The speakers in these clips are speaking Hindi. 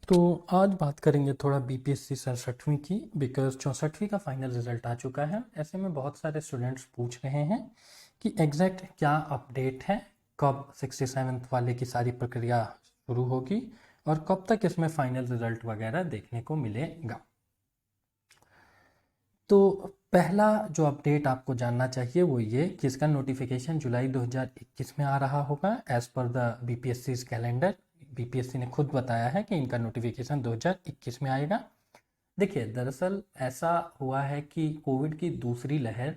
तो आज बात करेंगे थोड़ा बीपीएससी 67वीं की, बिकॉज 64वीं का फाइनल रिजल्ट आ चुका है। ऐसे में बहुत सारे स्टूडेंट्स पूछ रहे हैं कि एग्जैक्ट क्या अपडेट है, कब 67th वाले की सारी प्रक्रिया शुरू होगी और कब तक इसमें फाइनल रिजल्ट वगैरह देखने को मिलेगा। तो पहला जो अपडेट आपको जानना चाहिए वो ये कि इसका नोटिफिकेशन जुलाई 2021 में आ रहा होगा as per the BPSC calendar. BPSC ने खुद बताया है कि इनका नोटिफिकेशन 2021 में आएगा। देखिए, दरअसल ऐसा हुआ है कि कोविड की दूसरी लहर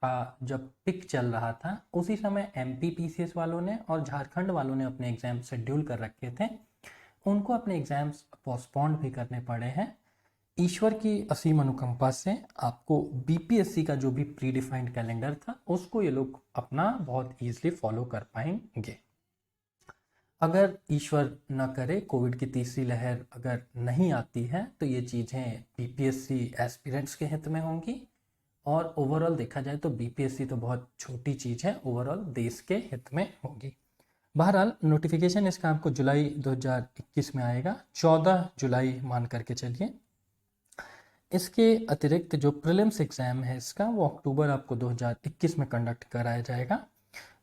का जब पिक चल रहा था उसी समय एमपी पीसीएस वालों ने और झारखंड वालों ने अपने एग्जाम शेड्यूल कर रखे थे। उनको अपने एग्जाम्स पोस्टपोन्ड भी करने पड़े हैं। ईश्वर की असीम अनुकंपा से आपको बीपीएससी का जो भी प्री डिफाइंड कैलेंडर था उसको ये लोग अपना बहुत ईजिली फॉलो कर पाएंगे। अगर ईश्वर न करे कोविड की तीसरी लहर अगर नहीं आती है तो ये चीज़ें बीपीएससी एस्पिरेंट्स के हित में होंगी और ओवरऑल देखा जाए तो बीपीएससी तो बहुत छोटी चीज़ है, ओवरऑल देश के हित में होगी। बहरहाल नोटिफिकेशन इसका आपको जुलाई 2021 में आएगा, 14 जुलाई मान करके चलिए। इसके अतिरिक्त जो प्रीलिम्स एग्ज़ाम है इसका वो अक्टूबर आपको 2021 में कंडक्ट कराया जाएगा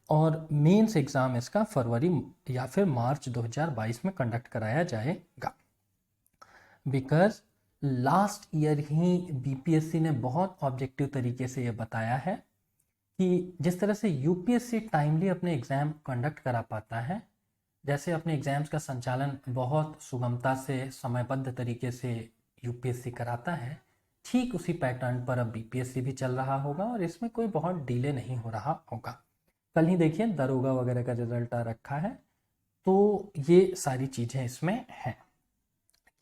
और मेंस एग्ज़ाम इसका फरवरी या फिर मार्च 2022 में कंडक्ट कराया जाएगा। Because last year he BPSC ने बहुत ऑब्जेक्टिव तरीके से ये बताया है कि जिस तरह से यूपीएससी टाइमली अपने एग्ज़ाम कंडक्ट करा पाता है, जैसे अपने एग्ज़ाम्स का संचालन बहुत सुगमता से समयबद्ध तरीके से यूपीएससी कराता है, ठीक उसी पैटर्न पर अब बीपीएससी भी चल रहा होगा और इसमें कोई बहुत डिले नहीं हो रहा होगा। कल ही देखिए दरोगा वगैरह का रिजल्ट आ रखा है, तो ये सारी चीज़ें इसमें हैं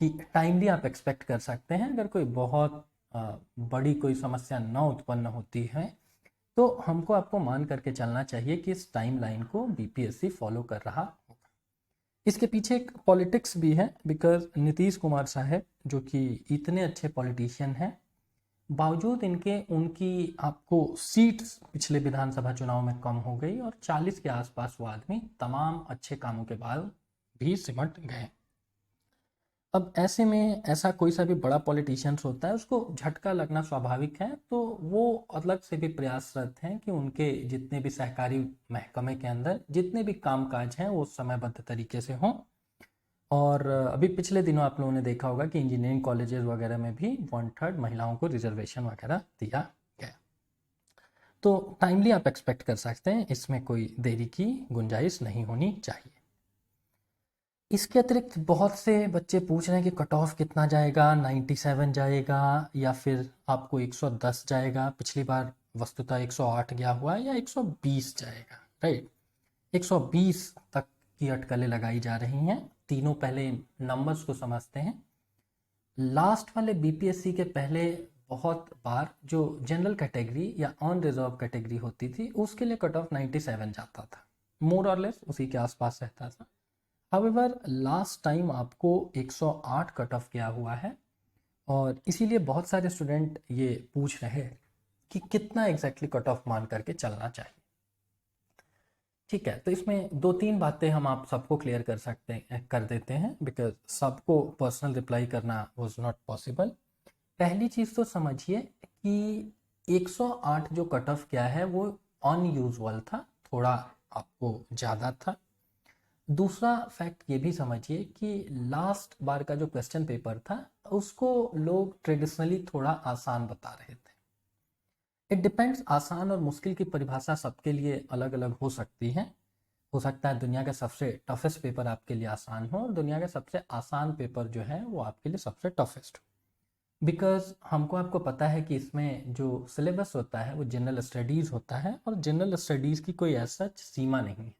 कि टाइमली आप एक्सपेक्ट कर सकते हैं। अगर कोई बहुत बड़ी कोई समस्या न उत्पन्न होती है तो हमको आपको मान करके चलना चाहिए कि इस टाइम लाइन को बीपीएससी फॉलो कर रहा होगा। इसके पीछे एक पॉलिटिक्स भी है, बिकॉज नीतीश कुमार साहब जो कि इतने अच्छे पॉलिटिशियन हैं, बावजूद इनके उनकी आपको सीट्स पिछले विधानसभा चुनाव में कम हो गई और 40 के आसपास वो आदमी तमाम अच्छे कामों के बाद भी सिमट गए। अब ऐसे में ऐसा कोई सा भी बड़ा पॉलिटिशियंस होता है उसको झटका लगना स्वाभाविक है, तो वो अलग से भी प्रयासरत हैं कि उनके जितने भी सहकारी महकमे के अंदर जितने भी कामकाज हैं वो समयबद्ध तरीके से हों। और अभी पिछले दिनों आप लोगों ने देखा होगा कि इंजीनियरिंग कॉलेजेस वगैरह में भी 1/3 महिलाओं को रिजर्वेशन वगैरह दिया गया। तो टाइमली आप एक्सपेक्ट कर सकते हैं, इसमें कोई देरी की गुंजाइश नहीं होनी चाहिए। इसके अतिरिक्त बहुत से बच्चे पूछ रहे हैं कि कट ऑफ कितना जाएगा, 97 जाएगा या फिर आपको 110 जाएगा। पिछली बार वस्तुतः 108 गया हुआ या 120 जाएगा, राइट। 120 तक की अटकलें लगाई जा रही हैं। तीनों पहले नंबर्स को समझते हैं। लास्ट वाले बीपीएससी के पहले बहुत बार जो जनरल कैटेगरी या ऑन रिजर्व कैटेगरी होती थी उसके लिए कट ऑफ 97 जाता था, मोर और लेस उसी के आसपास रहता था। हाउएवर लास्ट टाइम आपको 108 कट ऑफ किया हुआ है और इसीलिए बहुत सारे स्टूडेंट ये पूछ रहे हैं कि कितना एग्जैक्टली कट ऑफ मान करके चलना चाहिए। ठीक है, तो इसमें 2-3 बातें हम आप सबको क्लियर कर देते हैं, बिकॉज सबको पर्सनल रिप्लाई करना वाज नॉट पॉसिबल। पहली चीज़ तो समझिए कि 108 जो कट ऑफ किया है वो अनयूजुअल था, थोड़ा आपको ज़्यादा था। दूसरा फैक्ट ये भी समझिए कि लास्ट बार का जो क्वेश्चन पेपर था उसको लोग ट्रेडिशनली थोड़ा आसान बता रहे थे। इट डिपेंड्स, आसान और मुश्किल की परिभाषा सबके लिए अलग अलग हो सकती है। हो सकता है दुनिया का सबसे टफेस्ट पेपर आपके लिए आसान हो और दुनिया का सबसे आसान पेपर जो है वो आपके लिए सबसे टफेस्ट हो। बिकॉज हमको आपको पता है कि इसमें जो सिलेबस होता है वो जनरल स्टडीज़ होता है और जनरल स्टडीज़ की कोई ऐसा सीमा नहीं है।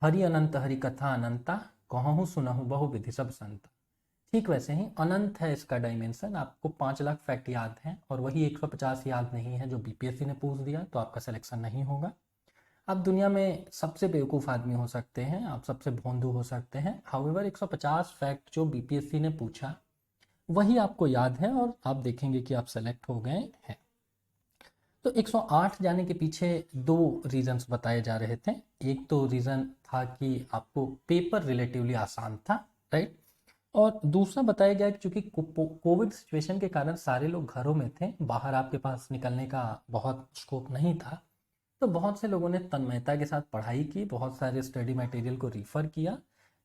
हरि अनंत हरि कथा अनंता, कहूँ सुनहु बहु विधि सब संता। ठीक वैसे ही अनंत है इसका डायमेंशन। आपको 5 लाख फैक्ट याद हैं और वही 150 याद नहीं है जो बीपीएससी ने पूछ दिया, तो आपका सिलेक्शन नहीं होगा। आप दुनिया में सबसे बेवकूफ़ आदमी हो सकते हैं, आप सबसे भोंदू हो सकते हैं, हाउएवर 150 फैक्ट जो बीपीएससी ने पूछा वही आपको याद है और आप देखेंगे कि आप सेलेक्ट हो गए हैं। तो 108 जाने के पीछे 2 रीजंस बताए जा रहे थे। एक तो रीज़न था कि आपको पेपर रिलेटिवली आसान था, राइट, और दूसरा बताया गया कि चूंकि कोविड सिचुएशन के कारण सारे लोग घरों में थे, बाहर आपके पास निकलने का बहुत स्कोप नहीं था, तो बहुत से लोगों ने तन्मयता के साथ पढ़ाई की, बहुत सारे स्टडी मटेरियल को रिफ़र किया।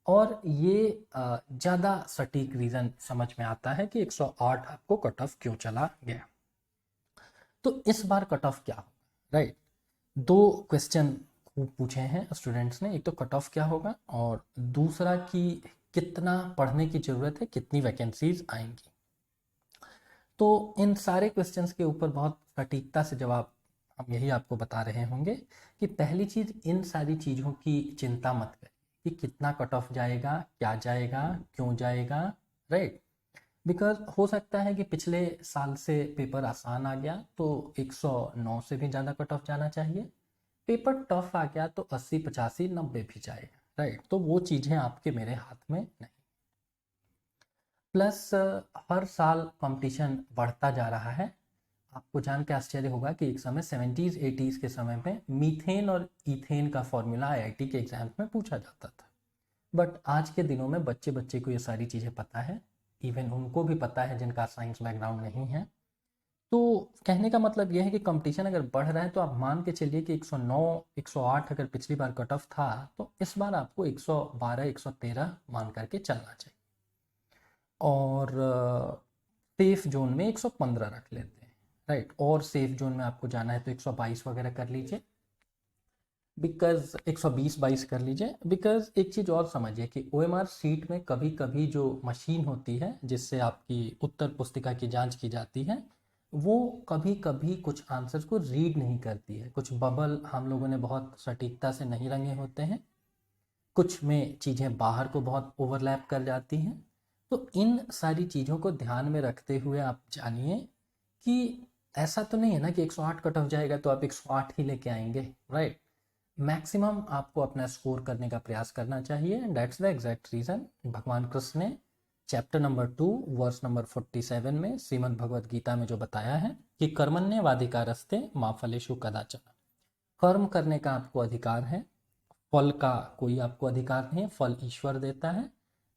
और ये ज़्यादा सटीक रीज़न समझ में आता है कि 108 आपको कट ऑफ क्यों चला गया। तो इस बार कट ऑफ क्या होगा, राइट? दो क्वेश्चन खूब पूछे हैं स्टूडेंट्स ने, एक तो कट ऑफ क्या होगा और दूसरा कि कितना पढ़ने की ज़रूरत है, कितनी वैकेंसीज आएंगी। तो इन सारे क्वेश्चंस के ऊपर बहुत सटीकता से जवाब हम यही आपको बता रहे होंगे कि पहली चीज़, इन सारी चीज़ों की चिंता मत करिए कि कितना कट ऑफ जाएगा, क्या जाएगा, क्यों जाएगा, राइट? बिकॉज हो सकता है कि पिछले साल से पेपर आसान आ गया तो 109 से भी ज़्यादा कट ऑफ जाना चाहिए, पेपर टफ आ गया तो 80, 85, 90 भी जाएगा, राइट? तो वो चीज़ें आपके मेरे हाथ में नहीं। प्लस हर साल कंपटीशन बढ़ता जा रहा है। आपको जान के आश्चर्य होगा कि एक समय 70s 80s के समय में मीथेन और इथेन का फॉर्मूला आईआईटी के एग्जाम में पूछा जाता था, बट आज के दिनों में बच्चे बच्चे को ये सारी चीज़ें पता है, इवन उनको भी पता है जिनका साइंस बैकग्राउंड नहीं है। तो कहने का मतलब यह है कि कंपटीशन अगर बढ़ रहा है तो आप मान के चलिए कि 109 108 अगर पिछली बार कट ऑफ था तो इस बार आपको 112 113 मान करके चलना चाहिए। और सेफ जोन में 115 रख लेते हैं, राइट? और सेफ जोन में आपको जाना है तो 122 वगैरह कर लीजिए, बिकॉज 120-22 कर लीजिए। बिकॉज एक चीज़ और समझिए कि ओएमआर सीट में कभी कभी जो मशीन होती है जिससे आपकी उत्तर पुस्तिका की जांच की जाती है, वो कभी कभी कुछ आंसर्स को रीड नहीं करती है, कुछ बबल हम लोगों ने बहुत सटीकता से नहीं रंगे होते हैं, कुछ में चीज़ें बाहर को बहुत ओवरलैप कर जाती हैं। तो इन सारी चीज़ों को ध्यान में रखते हुए आप जानिए कि ऐसा तो नहीं है ना कि 108 कट ऑफ जाएगा तो आप 108 ही लेके आएंगे, राइट? मैक्सिमम आपको अपना स्कोर करने का प्रयास करना चाहिए। दैट्स द एग्जैक्ट रीज़न भगवान कृष्ण ने चैप्टर नंबर 2 वर्स नंबर 47 में श्रीमद् भगवद गीता में जो बताया है कि कर्मण्येवाधिकारस्ते मा फलेषु कदाचन, कर्म करने का आपको अधिकार है, फल का कोई आपको अधिकार नहीं है, फल ईश्वर देता है।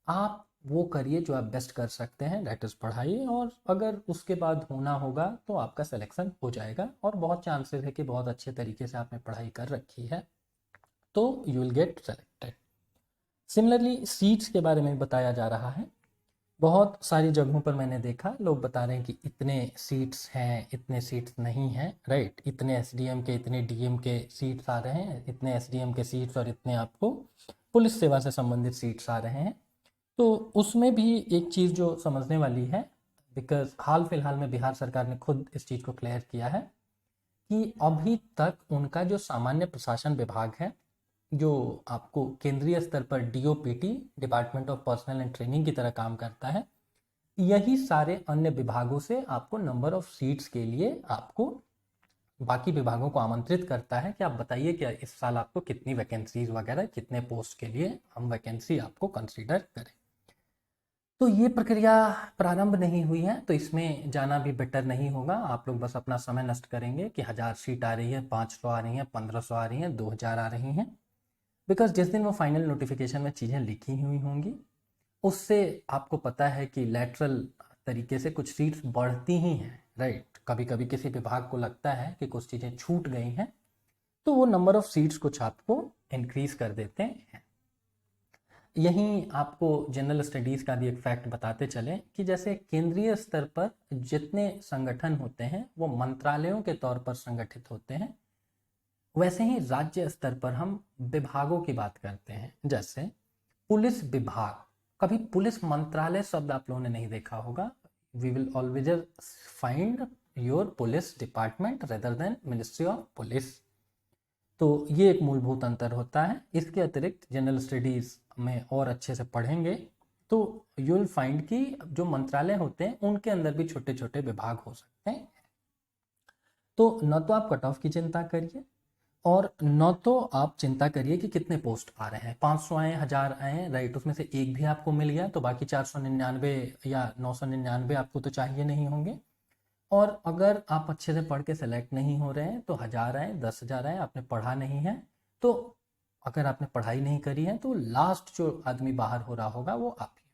आप वो करिए जो आप बेस्ट कर सकते हैं, दैट इज़ पढ़ाई, और अगर उसके बाद होना होगा तो आपका सिलेक्शन हो जाएगा और बहुत चांसेस है कि बहुत अच्छे तरीके से आपने पढ़ाई कर रखी है तो you will get selected. Similarly seats के बारे में बताया जा रहा है, बहुत सारी जगहों पर मैंने देखा लोग बता रहे हैं कि इतने सीट्स हैं, इतने सीट्स नहीं हैं, राइट? इतने एसडीएम के, इतने डीएम के सीट्स आ रहे हैं, इतने एसडीएम के सीट्स और इतने आपको पुलिस सेवा से संबंधित सीट्स आ रहे हैं। तो उसमें भी एक चीज़ जो समझने वाली है, बिकॉज हाल फिलहाल में बिहार सरकार ने खुद इस चीज़ को क्लियर किया है कि अभी तक उनका जो सामान्य प्रशासन विभाग है, जो आपको केंद्रीय स्तर पर DOPT, department of personal and training की तरह काम करता है, यही सारे अन्य विभागों से आपको नंबर ऑफ सीट्स के लिए आपको बाकी विभागों को आमंत्रित करता है कि आप बताइए कि इस साल आपको कितनी वैकेंसीज वगैरह, कितने पोस्ट के लिए हम वैकेंसी आपको कंसीडर करें। तो ये प्रक्रिया प्रारंभ नहीं हुई है तो इसमें जाना भी बेटर नहीं होगा। आप लोग बस अपना समय नष्ट करेंगे कि 1000 सीट आ रही है, 500 आ रही हैं, 1500 आ रही हैं, 2000 आ रही हैं, बिकॉज जिस दिन वो फाइनल नोटिफिकेशन में चीज़ें लिखी हुई होंगी उससे आपको पता है कि लैटरल तरीके से कुछ सीट्स बढ़ती ही हैं, राइट? कभी कभी किसी विभाग को लगता है कि कुछ चीज़ें छूट गई हैं तो वो नंबर ऑफ सीट्स कुछ आपको इंक्रीज कर देते हैं। यहीं आपको जनरल स्टडीज़ का भी एक फैक्ट बताते चलें कि जैसे केंद्रीय स्तर पर जितने संगठन होते हैं वो मंत्रालयों के तौर पर संगठित होते हैं, वैसे ही राज्य स्तर पर हम विभागों की बात करते हैं। जैसे पुलिस विभाग, कभी पुलिस मंत्रालय शब्द आप लोगों ने नहीं देखा होगा। We will always find your police department rather than ministry of police. तो ये एक मूलभूत अंतर होता है। इसके अतिरिक्त जनरल स्टडीज़ में और अच्छे से पढ़ेंगे तो यू विल फाइंड कि जो मंत्रालय होते हैं उनके अंदर भी छोटे छोटे विभाग हो सकते हैं। तो न तो आप कट ऑफ की चिंता करिए और न तो आप चिंता करिए कि कितने पोस्ट आ रहे हैं, 500 आए, 1000 आए, राइट? उसमें से एक भी आपको मिल गया तो बाकी 499 या 999 आपको तो चाहिए नहीं होंगे। और अगर आप अच्छे से पढ़ के सेलेक्ट नहीं हो रहे हैं तो 1000 आए, 10,000 आए, आपने पढ़ा नहीं है तो अगर आपने पढ़ाई नहीं करी है तो लास्ट जो आदमी बाहर हो रहा होगा वो आप ही।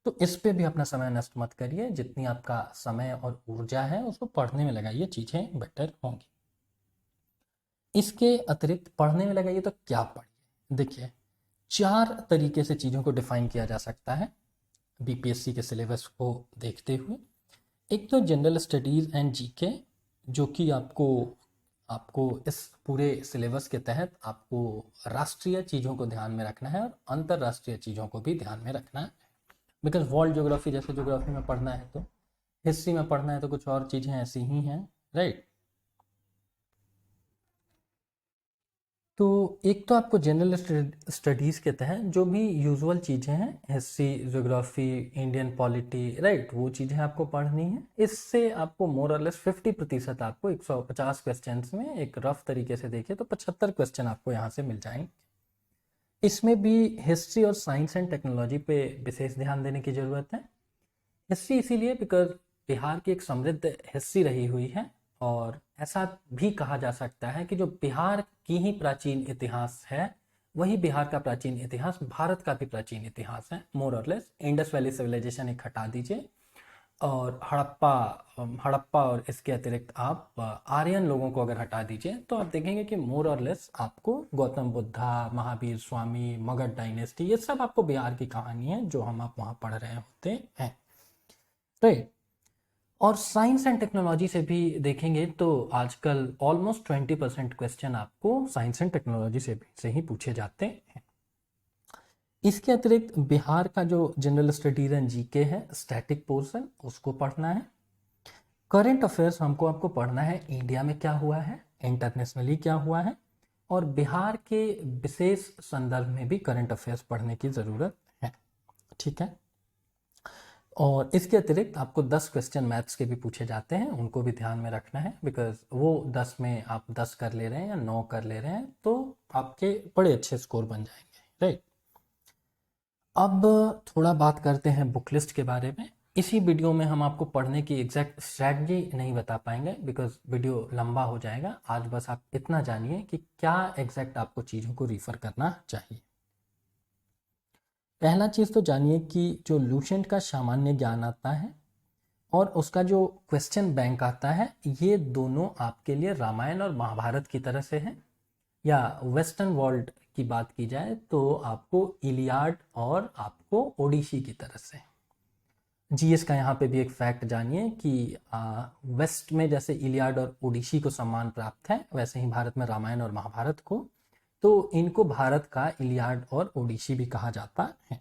तो इस पे भी अपना समय नष्ट मत करिए, जितनी आपका समय और ऊर्जा है उसको पढ़ने में लगाइए, चीज़ें बेटर होंगी। इसके अतिरिक्त पढ़ने में लगाइए तो क्या पढ़िए? देखिए, 4 तरीके से चीज़ों को डिफाइन किया जा सकता है बीपीएससी के सिलेबस को देखते हुए। एक तो जनरल स्टडीज़ एंड जीके, जो कि आपको आपको इस पूरे सिलेबस के तहत आपको राष्ट्रीय चीज़ों को ध्यान में रखना है और अंतर्राष्ट्रीय चीज़ों को भी ध्यान में रखना है। बिकॉज वर्ल्ड ज्योग्राफी जैसे ज्योग्राफी में पढ़ना है तो हिस्ट्री में पढ़ना है तो कुछ और चीज़ें ऐसी ही हैं, राइट। तो एक तो आपको जनरल स्टडीज़ के तहत जो भी यूजुअल चीज़ें हैं, history, geography, Indian polity, right, वो चीज़ें आपको पढ़नी है। इससे आपको मोर और लेस 50% आपको 150 क्वेश्चन में एक रफ तरीके से देखें तो 75 क्वेश्चन आपको यहाँ से मिल जाएंगे। इसमें भी हिस्ट्री और साइंस एंड टेक्नोलॉजी पे विशेष ध्यान देने की ज़रूरत है। हिस्ट्री इसीलिए बिकॉज बिहार की एक समृद्ध हिस्ट्री रही हुई है, और ऐसा भी कहा जा सकता है कि जो बिहार की ही प्राचीन इतिहास है वही बिहार का प्राचीन इतिहास भारत का भी प्राचीन इतिहास है, मोर और लेस। इंडस वैली सिविलाइजेशन एक हटा दीजिए और हड़प्पा और इसके अतिरिक्त आप आर्यन लोगों को अगर हटा दीजिए तो आप देखेंगे कि मोर और लेस आपको गौतम बुद्धा, महावीर स्वामी, मगध डायनेस्टी, ये सब आपको बिहार की कहानी है जो हम आप वहाँ पढ़ रहे होते हैं, राइट। और साइंस एंड टेक्नोलॉजी से भी देखेंगे तो आजकल ऑलमोस्ट 20% क्वेश्चन आपको साइंस एंड टेक्नोलॉजी से ही पूछे जाते हैं। इसके अतिरिक्त बिहार का जो जनरल स्टडीज एंड जीके है, स्टैटिक पोर्शन, उसको पढ़ना है। करंट अफेयर्स हमको आपको पढ़ना है, इंडिया में क्या हुआ है, इंटरनेशनली क्या हुआ है, और बिहार के विशेष संदर्भ में भी करंट अफेयर्स पढ़ने की ज़रूरत है, ठीक है। और इसके अतिरिक्त आपको 10 क्वेश्चन मैथ्स के भी पूछे जाते हैं, उनको भी ध्यान में रखना है, बिकॉज वो 10 में आप 10 कर ले रहे हैं या 9 कर ले रहे हैं तो आपके बड़े अच्छे स्कोर बन जाएंगे, राइट। अब थोड़ा बात करते हैं बुक लिस्ट के बारे में। इसी वीडियो में हम आपको पढ़ने की एग्जैक्ट स्ट्रैटेजी नहीं बता पाएंगे बिकॉज वीडियो लंबा हो जाएगा। आज बस आप इतना जानिए कि क्या एग्जैक्ट आपको चीज़ों को रिफ़र करना चाहिए। पहला चीज़ तो जानिए कि जो लूसेंट का सामान्य ज्ञान आता है और उसका जो क्वेश्चन बैंक आता है, ये दोनों आपके लिए रामायण और महाभारत की तरह से है, या वेस्टर्न वर्ल्ड की बात की जाए तो आपको इलियाड और आपको ओडिसी की तरह से। जीएस का यहाँ पे भी एक फैक्ट जानिए कि वेस्ट में जैसे इलियाड और ओडिसी को सम्मान प्राप्त है, वैसे ही भारत में रामायण और महाभारत को, तो इनको भारत का इलियाड और ओडिसी भी कहा जाता है।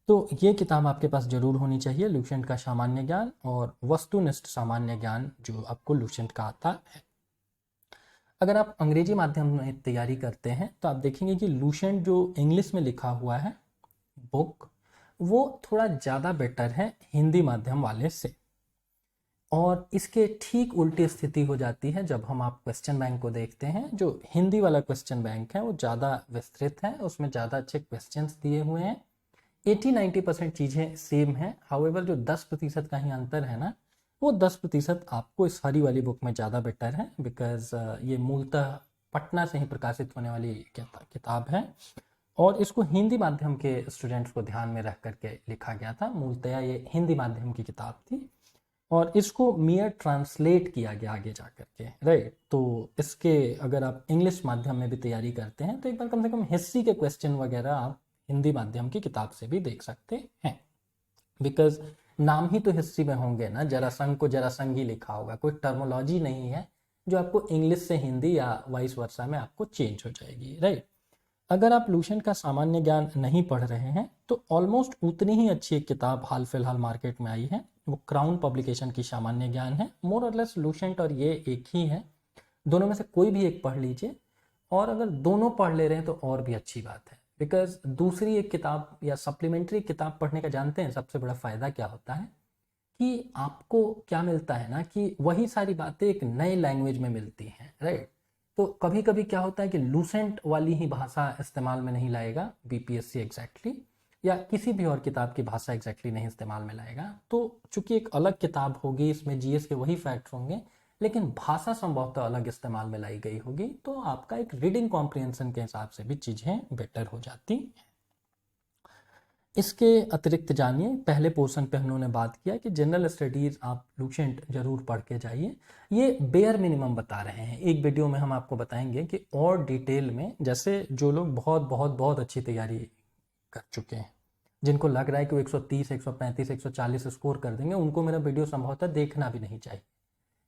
तो ये किताब आपके पास जरूर होनी चाहिए, लूसेंट का सामान्य ज्ञान और वस्तुनिष्ठ सामान्य ज्ञान जो आपको लूसेंट का आता है। अगर आप अंग्रेजी माध्यम में तैयारी करते हैं तो आप देखेंगे कि लूसेंट जो इंग्लिश में लिखा हुआ है बुक, वो थोड़ा ज़्यादा बेटर है हिंदी माध्यम वाले से। और इसके ठीक उल्टी स्थिति हो जाती है जब हम आप क्वेश्चन बैंक को देखते हैं। जो हिंदी वाला क्वेश्चन बैंक है वो ज़्यादा विस्तृत है, उसमें ज़्यादा अच्छे क्वेश्चंस दिए हुए हैं, 80-90% चीज़ें सेम है। हाउएवर जो 10% का ही अंतर है ना, वो 10% आपको इस हरी वाली बुक में ज़्यादा बेटर है, बिकॉज ये मूलतः पटना से ही प्रकाशित होने वाली किताब है और इसको हिंदी माध्यम के स्टूडेंट्स को ध्यान में रख करके लिखा गया था। मूलतः ये हिंदी माध्यम की किताब थी और इसको मियर ट्रांसलेट किया गया आगे जा करके, राइट। तो इसके अगर आप इंग्लिश माध्यम में भी तैयारी करते हैं तो एक बार कम से कम हिस्ट्री के क्वेश्चन वगैरह आप हिंदी माध्यम की किताब से भी देख सकते हैं, बिकॉज नाम ही तो हिस्ट्री में होंगे ना, जरासंघ को जरासंघ ही लिखा होगा, कोई टर्मोलॉजी नहीं है जो आपको इंग्लिश से हिंदी या वाइस वर्सा में आपको चेंज हो जाएगी, राइट। अगर आप लूसेंट का सामान्य ज्ञान नहीं पढ़ रहे हैं तो ऑलमोस्ट उतनी ही अच्छी एक किताब हाल फिलहाल मार्केट में आई है, वो क्राउन पब्लिकेशन की सामान्य ज्ञान है। मोर और लेस लूसेंट और ये एक ही है, दोनों में से कोई भी एक पढ़ लीजिए, और अगर दोनों पढ़ ले रहे हैं तो और भी अच्छी बात है, बिकॉज दूसरी एक किताब या सप्लीमेंट्री किताब पढ़ने का जानते हैं सबसे बड़ा फ़ायदा क्या होता है कि आपको क्या मिलता है ना, कि वही सारी बातें एक नए लैंग्वेज में मिलती हैं, राइट। तो कभी कभी क्या होता है कि लूसेंट वाली ही भाषा इस्तेमाल में नहीं लाएगा बीपीएससी एग्जैक्टली, या किसी भी और किताब की भाषा एग्जैक्टली नहीं इस्तेमाल में लाएगा। तो चूंकि एक अलग किताब होगी, इसमें जीएस के वही फैक्ट होंगे लेकिन भाषा संभवतः अलग इस्तेमाल में लाई गई होगी, तो आपका एक रीडिंग कॉम्प्रिहेंशन के हिसाब से भी चीज़ें बेटर हो जाती हैं। इसके अतिरिक्त जानिए, पहले पोर्शन पे हम लोगों ने बात किया कि जनरल स्टडीज़ आप लूसेंट जरूर पढ़ के जाइए। ये बेयर मिनिमम बता रहे हैं, एक वीडियो में हम आपको बताएंगे कि और डिटेल में, जैसे जो लोग बहुत बहुत बहुत अच्छी तैयारी कर चुके हैं, जिनको लग रहा है कि वो 130 135 140 स्कोर कर देंगे, उनको मेरा वीडियो संभवतः देखना भी नहीं चाहिए।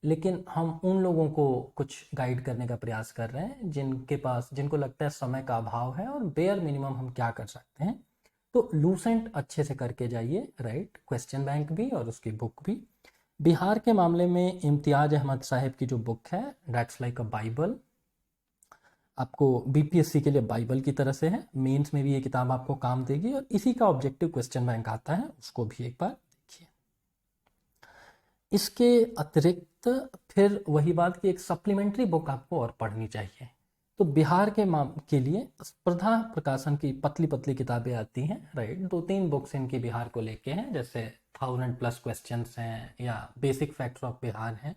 लेकिन हम उन लोगों को कुछ गाइड करने का प्रयास कर रहे हैं जिनको लगता है समय का अभाव है और बेयर मिनिमम हम क्या कर सकते हैं। तो लूसेंट अच्छे से करके जाइए, राइट, क्वेश्चन बैंक भी और उसकी बुक भी। बिहार के मामले में इम्तियाज अहमद साहब की जो बुक है, दैट्स लाइक अ बाइबल, आपको बीपीएससी के लिए बाइबल की तरह से है। मेंस में भी ये किताब आपको काम देगी और इसी का ऑब्जेक्टिव क्वेश्चन बैंक आता है, उसको भी एक बार देखिए। इसके अतिरिक्त फिर वही बात कि एक सप्लीमेंट्री बुक आपको और पढ़नी चाहिए। तो बिहार के लिए स्पर्धा प्रकाशन की पतली पतली किताबें आती हैं, राइट, 2-3 बुक्स इनकी बिहार को लेके हैं, जैसे 1000+ क्वेश्चंस हैं या बेसिक फैक्ट्स ऑफ बिहार हैं।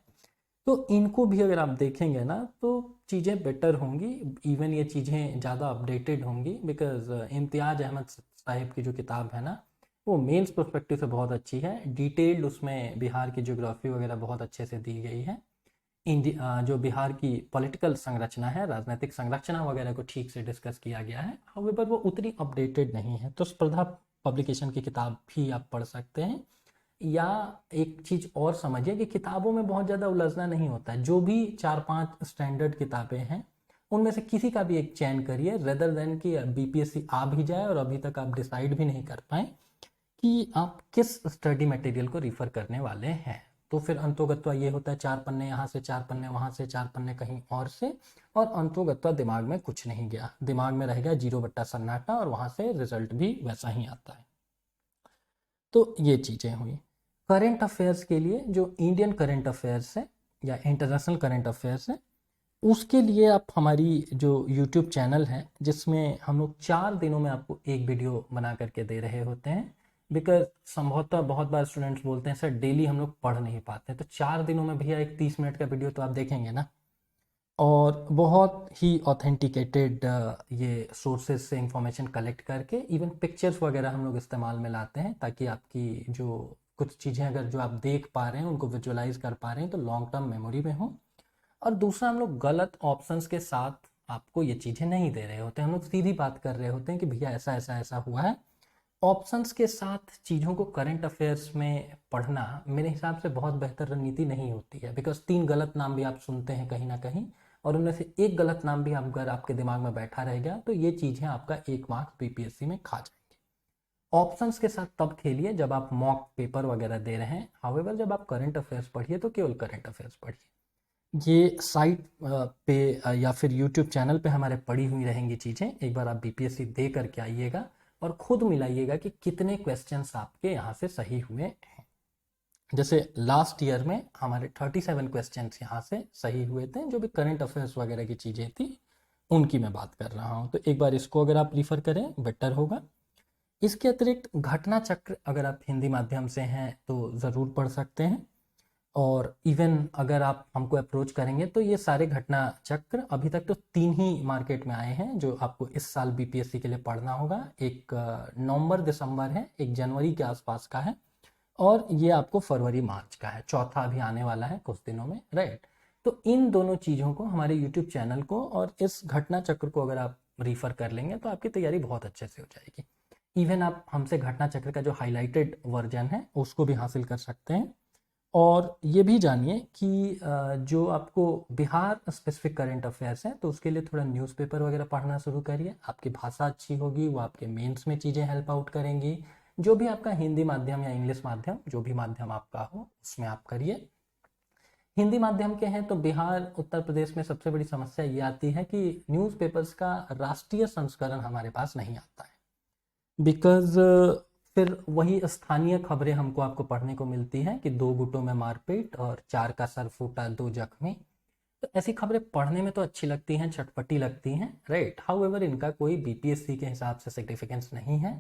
तो इनको भी अगर आप देखेंगे ना तो चीज़ें बेटर होंगी, इवन ये चीज़ें ज़्यादा अपडेटेड होंगी, बिकॉज इम्तियाज अहमद साहिब की जो किताब है ना, वो मेंस पर्सपेक्टिव से बहुत अच्छी है, डिटेल्ड उसमें बिहार की ज्योग्राफी वगैरह बहुत अच्छे से दी गई है। जो बिहार की पॉलिटिकल संरचना है, राजनीतिक संरचना वगैरह को ठीक से डिस्कस किया गया है। हाउएवर वो उतनी अपडेटेड नहीं है, तो स्पर्धा पब्लिकेशन की किताब भी आप पढ़ सकते हैं। या एक चीज़ और समझिए कि किताबों में बहुत ज़्यादा उलझना नहीं होता है, जो भी 4-5 स्टैंडर्ड किताबें हैं उनमें से किसी का भी एक चयन करिए, रेदर देन कि बीपीएससी आ भी जाए और अभी तक आप डिसाइड भी नहीं कर पाए कि आप किस स्टडी मटेरियल को रिफ़र करने वाले हैं। तो फिर अंतोगत्वा ये होता है 4 पन्ने यहाँ से, 4 पन्ने वहाँ से, 4 पन्ने कहीं और से, और अंतोगत्वा दिमाग में कुछ नहीं गया, दिमाग में रह गया 0 बट्टा सन्नाटा, और वहाँ से रिजल्ट भी वैसा ही आता है। तो ये चीज़ें हुई। करंट अफेयर्स के लिए जो इंडियन करंट अफेयर्स है या इंटरनेशनल करंट अफेयर्स है, उसके लिए आप हमारी जो यूट्यूब चैनल है, जिसमें हम लोग 4 दिनों में आपको एक वीडियो बना करके दे रहे होते हैं, बिकॉज संभवतः बहुत बार स्टूडेंट्स बोलते हैं सर डेली हम लोग पढ़ नहीं पाते, तो 4 दिनों में भैया एक 30 मिनट का वीडियो तो आप देखेंगे ना। और बहुत ही ऑथेंटिकेटेड ये सोर्सेज से इंफॉर्मेशन कलेक्ट करके इवन पिक्चर्स वगैरह हम लोग इस्तेमाल में लाते हैं, ताकि आपकी जो कुछ चीज़ें अगर जो आप देख पा रहे हैं उनको विजुअलाइज कर पा रहे हैं तो लॉन्ग टर्म मेमोरी में हो। और दूसरा, हम लोग गलत ऑप्शंस के साथ आपको ये चीज़ें नहीं दे रहे होते, हम लोग सीधी बात कर रहे होते हैं कि भैया ऐसा ऐसा ऐसा हुआ है। ऑप्शंस के साथ चीज़ों को करंट अफेयर्स में पढ़ना मेरे हिसाब से बहुत बेहतर रणनीति नहीं होती है, बिकॉज 3 गलत नाम भी आप सुनते हैं कहीं ना कहीं, और उनमें से एक गलत नाम भी अगर आपके दिमाग में बैठा रह गया तो ये चीज़ें आपका 1 मार्क्स बीपीएससी में खा जाएंगे। ऑप्शंस के साथ तब खेलिए जब आप मॉक पेपर वगैरह दे रहे हैं, हाउएवर जब आप करंट अफेयर्स पढ़िए तो केवल करंट अफेयर्स पढ़िए। ये साइट पे या फिर यूट्यूब चैनल पे हमारे पड़ी हुई रहेंगी चीज़ें, एक बार आप बीपीएससी दे करके आइएगा और खुद मिलाइएगा कि कितने क्वेश्चंस आपके यहाँ से सही हुए हैं। जैसे लास्ट ईयर में हमारे 37 क्वेश्चंस यहाँ से सही हुए थे, जो भी करंट अफेयर्स वगैरह की चीज़ें थी उनकी मैं बात कर रहा हूँ, तो एक बार इसको अगर आप रिफ़र करें बेटर होगा। इसके अतिरिक्त घटना चक्र अगर आप हिंदी माध्यम से हैं तो ज़रूर पढ़ सकते हैं, और इवन अगर आप हमको अप्रोच करेंगे तो ये सारे घटना चक्र अभी तक तो 3 ही मार्केट में आए हैं जो आपको इस साल बीपीएससी के लिए पढ़ना होगा। एक नवंबर दिसंबर है, एक जनवरी के आसपास का है, और ये आपको फरवरी मार्च का है, चौथा अभी आने वाला है कुछ दिनों में, राइट। तो इन दोनों चीज़ों को, हमारे यूट्यूब चैनल को और इस घटना चक्र को अगर आप रिफ़र कर लेंगे तो आपकी तैयारी बहुत अच्छे से हो जाएगी। इवन आप हमसे घटना चक्र का जो हाईलाइटेड वर्जन है उसको भी हासिल कर सकते हैं। और ये भी जानिए कि जो आपको बिहार स्पेसिफिक करंट अफेयर्स हैं तो उसके लिए थोड़ा न्यूज़पेपर वगैरह पढ़ना शुरू करिए, आपकी भाषा अच्छी होगी, वो आपके मेंस में चीज़ें हेल्प आउट करेंगी। जो भी आपका हिंदी माध्यम या इंग्लिश माध्यम, जो भी माध्यम आपका हो उसमें आप करिए। हिंदी माध्यम के हैं तो बिहार उत्तर प्रदेश में सबसे बड़ी समस्या ये आती है कि न्यूज़पेपर्स का राष्ट्रीय संस्करण हमारे पास नहीं आता है, बिकॉज फिर वही स्थानीय खबरें हमको आपको पढ़ने को मिलती हैं कि 2 गुटों में मारपीट और 4 का सर फूटा 2 जख्मी। तो ऐसी खबरें पढ़ने में तो अच्छी लगती हैं, चटपटी लगती हैं, राइट, हाउएवर इनका कोई बीपीएससी के हिसाब से सिग्निफिकेंस नहीं है।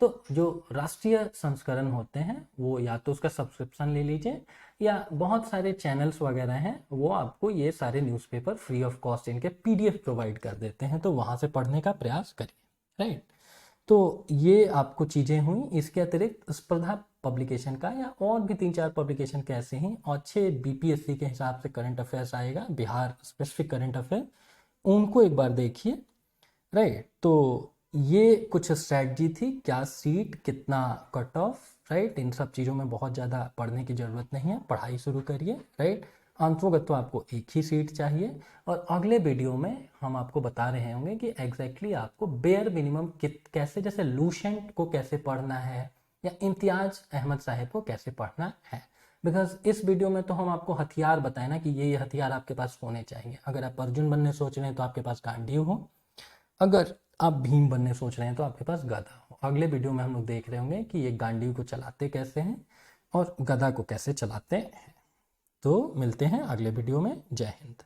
तो जो राष्ट्रीय संस्करण होते हैं वो या तो उसका सब्सक्रिप्शन ले लीजिए, या बहुत सारे चैनल्स वगैरह हैं वो आपको ये सारे न्यूज़पेपर फ्री ऑफ कॉस्ट इनके पीडीएफ प्रोवाइड कर देते हैं, तो वहाँ से पढ़ने का प्रयास करिए, राइट। तो ये आपको चीज़ें हुई। इसके अतिरिक्त स्पर्धा पब्लिकेशन का या और भी 3-4 पब्लिकेशन के ऐसे ही अच्छे बीपीएससी के हिसाब से करंट अफेयर्स आएगा, बिहार स्पेसिफिक करंट अफेयर, उनको एक बार देखिए। राइट, तो ये कुछ स्ट्रैटी थी, क्या सीट, कितना कट ऑफ। राइट, इन सब चीज़ों में बहुत ज़्यादा पढ़ने की ज़रूरत नहीं है, पढ़ाई शुरू करिए। राइट, अंतर्गत तो आपको एक ही सीट चाहिए। और अगले वीडियो में हम आपको बता रहे होंगे कि एग्जैक्टली आपको बेयर मिनिमम कैसे, जैसे लूसेंट को कैसे पढ़ना है या इम्तियाज अहमद साहब को कैसे पढ़ना है। बिकॉज इस वीडियो में तो हम आपको हथियार बताए ना कि ये हथियार आपके पास होने चाहिए। अगर आप अर्जुन बनने सोच रहे हैं तो आपके पास गांडीव हो, अगर आप भीम बनने सोच रहे हैं तो आपके पास गधा हो। अगले वीडियो में हम लोग देख रहे होंगे कि ये गांडीव को चलाते कैसे हैं और गधा को कैसे चलाते हैं। तो मिलते हैं अगले वीडियो में। जय हिंद।